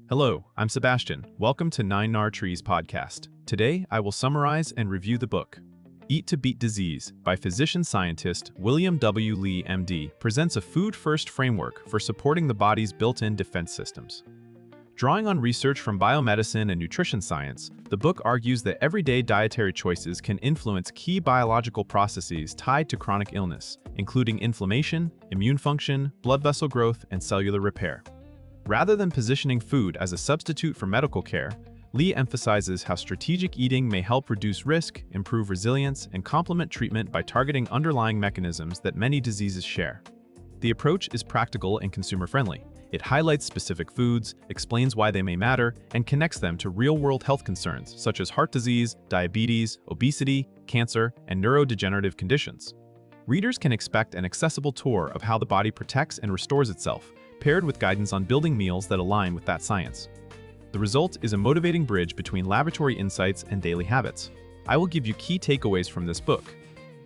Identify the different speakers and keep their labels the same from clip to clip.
Speaker 1: Hello, I'm Sebastian. Welcome to 9 Trees podcast. Today, I will summarize and review the book. Eat to Beat Disease by physician-scientist William W. Lee, MD, presents a food-first framework for supporting the body's built-in defense systems. Drawing on research from biomedicine and nutrition science, the book argues that everyday dietary choices can influence key biological processes tied to chronic illness, including inflammation, immune function, blood vessel growth, and cellular repair. Rather than positioning food as a substitute for medical care, Lee emphasizes how strategic eating may help reduce risk, improve resilience, and complement treatment by targeting underlying mechanisms that many diseases share. The approach is practical and consumer-friendly. It highlights specific foods, explains why they may matter, and connects them to real-world health concerns such as heart disease, diabetes, obesity, cancer, and neurodegenerative conditions. Readers can expect an accessible tour of how the body protects and restores itself, paired with guidance on building meals that align with that science. The result is a motivating bridge between laboratory insights and daily habits. I will give you key takeaways from this book.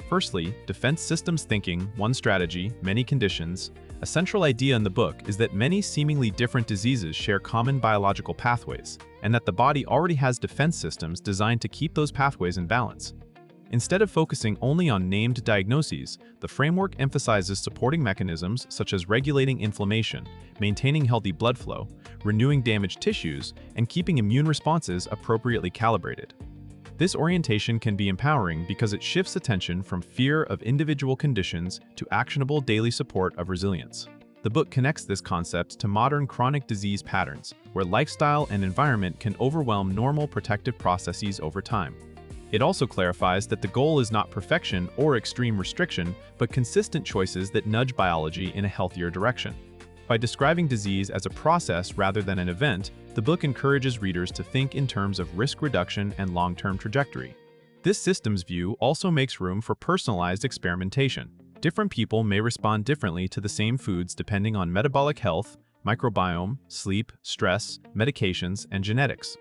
Speaker 1: Firstly, defense systems thinking, one strategy, many conditions. A central idea in the book is that many seemingly different diseases share common biological pathways, and that the body already has defense systems designed to keep those pathways in balance. Instead of focusing only on named diagnoses, the framework emphasizes supporting mechanisms such as regulating inflammation, maintaining healthy blood flow, renewing damaged tissues, and keeping immune responses appropriately calibrated. This orientation can be empowering because it shifts attention from fear of individual conditions to actionable daily support of resilience. The book connects this concept to modern chronic disease patterns, where lifestyle and environment can overwhelm normal protective processes over time. It also clarifies that the goal is not perfection or extreme restriction, but consistent choices that nudge biology in a healthier direction. By describing disease as a process rather than an event, the book encourages readers to think in terms of risk reduction and long-term trajectory. This systems view also makes room for personalized experimentation. Different people may respond differently to the same foods depending on metabolic health, microbiome, sleep, stress, medications, and genetics.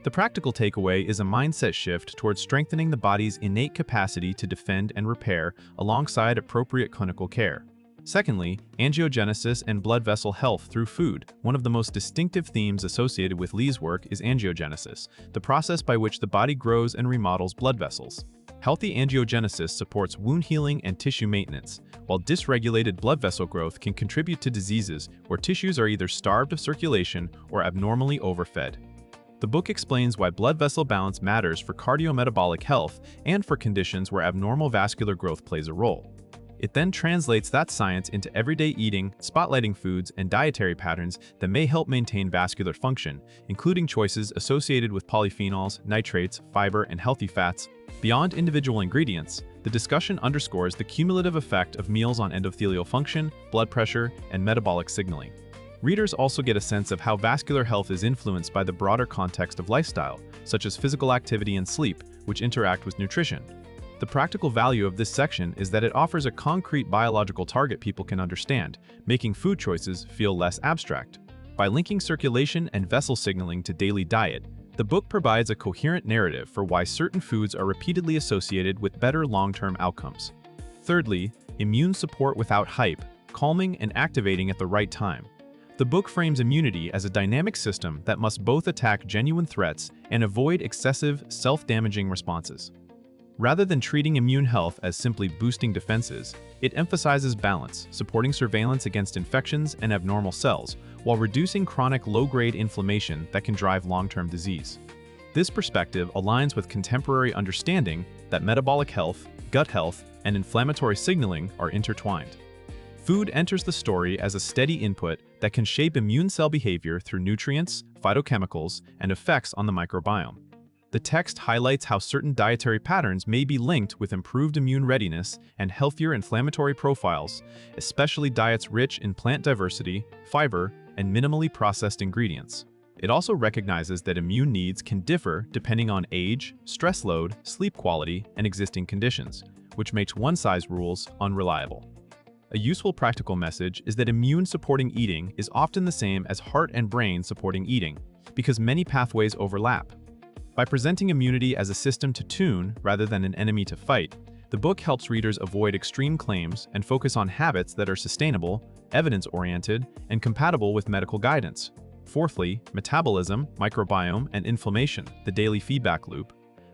Speaker 1: The practical takeaway is a mindset shift towards strengthening the body's innate capacity to defend and repair alongside appropriate clinical care. Secondly, angiogenesis and blood vessel health through food. One of the most distinctive themes associated with Lee's work is angiogenesis, the process by which the body grows and remodels blood vessels. Healthy angiogenesis supports wound healing and tissue maintenance, while dysregulated blood vessel growth can contribute to diseases where tissues are either starved of circulation or abnormally overfed. The book explains why blood vessel balance matters for cardiometabolic health and for conditions where abnormal vascular growth plays a role. It then translates that science into everyday eating, spotlighting foods and dietary patterns that may help maintain vascular function, including choices associated with polyphenols, nitrates, fiber, and healthy fats. Beyond individual ingredients, the discussion underscores the cumulative effect of meals on endothelial function, blood pressure, and metabolic signaling. Readers also get a sense of how vascular health is influenced by the broader context of lifestyle, such as physical activity and sleep, which interact with nutrition. The practical value of this section is that it offers a concrete biological target people can understand, making food choices feel less abstract. By linking circulation and vessel signaling to daily diet, the book provides a coherent narrative for why certain foods are repeatedly associated with better long-term outcomes. Thirdly, immune support without hype, calming and activating at the right time. The book frames immunity as a dynamic system that must both attack genuine threats and avoid excessive, self-damaging responses. Rather than treating immune health as simply boosting defenses, it emphasizes balance, supporting surveillance against infections and abnormal cells, while reducing chronic low-grade inflammation that can drive long-term disease. This perspective aligns with contemporary understanding that metabolic health, gut health, and inflammatory signaling are intertwined. Food enters the story as a steady input that can shape immune cell behavior through nutrients, phytochemicals, and effects on the microbiome. The text highlights how certain dietary patterns may be linked with improved immune readiness and healthier inflammatory profiles, especially diets rich in plant diversity, fiber, and minimally processed ingredients. It also recognizes that immune needs can differ depending on age, stress load, sleep quality, and existing conditions, which makes one-size rules unreliable. A useful practical message is that immune-supporting eating is often the same as heart and brain-supporting eating, because many pathways overlap. By presenting immunity as a system to tune rather than an enemy to fight, the book helps readers avoid extreme claims and focus on habits that are sustainable, evidence-oriented, and compatible with medical guidance. Fourthly, metabolism, microbiome, and inflammation, the daily feedback loop.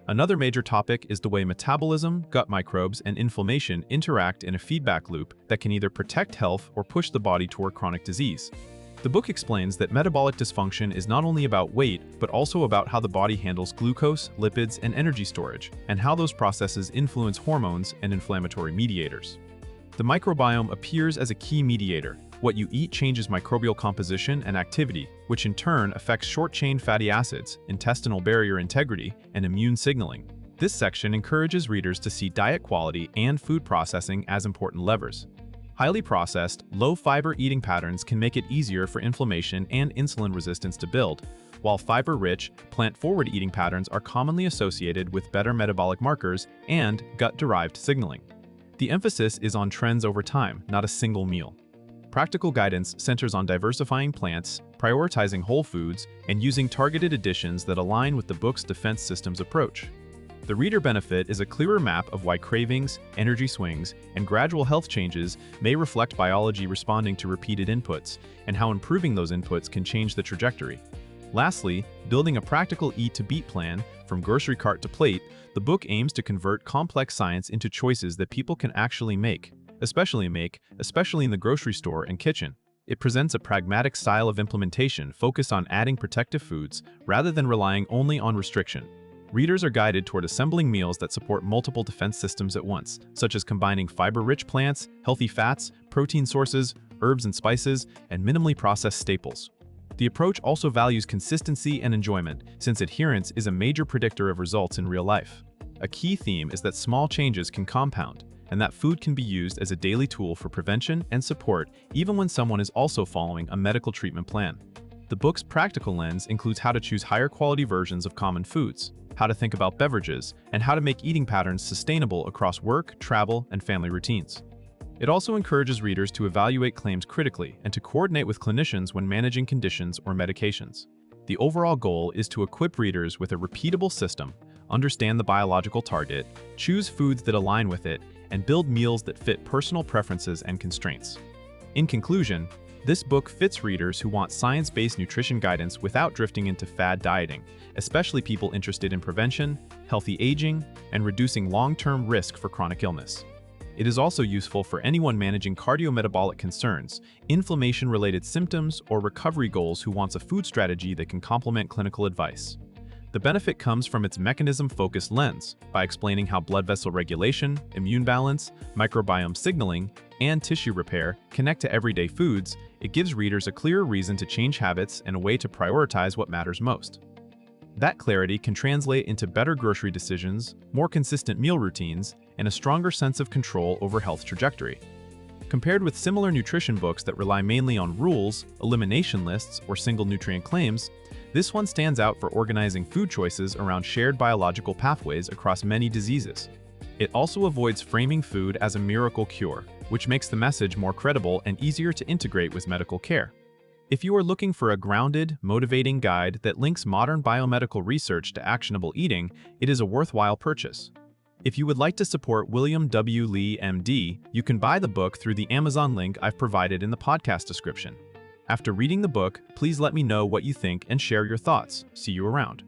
Speaker 1: Another major topic is the way metabolism, gut microbes, and inflammation interact in a feedback loop that can either protect health or push the body toward chronic disease. The book explains that metabolic dysfunction is not only about weight, but also about how the body handles glucose, lipids, and energy storage, and how those processes influence hormones and inflammatory mediators. The microbiome appears as a key mediator. What you eat changes microbial composition and activity, which in turn affects short-chain fatty acids, intestinal barrier integrity, and immune signaling. This section encourages readers to see diet quality and food processing as important levers. Highly processed, low-fiber eating patterns can make it easier for inflammation and insulin resistance to build, while fiber-rich, plant-forward eating patterns are commonly associated with better metabolic markers and gut-derived signaling. The emphasis is on trends over time, not a single meal. Practical guidance centers on diversifying plants, prioritizing whole foods, and using targeted additions that align with the book's defense systems approach. The reader benefit is a clearer map of why cravings, energy swings, and gradual health changes may reflect biology responding to repeated inputs, and how improving those inputs can change the trajectory. Lastly, building a practical eat-to-beat plan, from grocery cart to plate, the book aims to convert complex science into choices that people can actually make, especially in the grocery store and kitchen. It presents a pragmatic style of implementation focused on adding protective foods rather than relying only on restriction. Readers are guided toward assembling meals that support multiple defense systems at once, such as combining fiber-rich plants, healthy fats, protein sources, herbs and spices, and minimally processed staples. The approach also values consistency and enjoyment, since adherence is a major predictor of results in real life. A key theme is that small changes can compound, and that food can be used as a daily tool for prevention and support even when someone is also following a medical treatment plan. The book's practical lens includes how to choose higher quality versions of common foods, how to think about beverages, and how to make eating patterns sustainable across work, travel, and family routines. It also encourages readers to evaluate claims critically and to coordinate with clinicians when managing conditions or medications. The overall goal is to equip readers with a repeatable system, understand the biological target, choose foods that align with it, and build meals that fit personal preferences and constraints. In conclusion, this book fits readers who want science-based nutrition guidance without drifting into fad dieting, especially people interested in prevention, healthy aging, and reducing long-term risk for chronic illness. It is also useful for anyone managing cardiometabolic concerns, inflammation-related symptoms, or recovery goals who wants a food strategy that can complement clinical advice. The benefit comes from its mechanism-focused lens, by explaining how blood vessel regulation, immune balance, microbiome signaling, and tissue repair connect to everyday foods. It gives readers a clearer reason to change habits and a way to prioritize what matters most. That clarity can translate into better grocery decisions, more consistent meal routines, and a stronger sense of control over health trajectory. Compared with similar nutrition books that rely mainly on rules, elimination lists, or single nutrient claims, this one stands out for organizing food choices around shared biological pathways across many diseases. It also avoids framing food as a miracle cure, which makes the message more credible and easier to integrate with medical care. If you are looking for a grounded, motivating guide that links modern biomedical research to actionable eating, it is a worthwhile purchase. If you would like to support William W. Lee, MD, you can buy the book through the Amazon link I've provided in the podcast description. After reading the book, please let me know what you think and share your thoughts. See you around.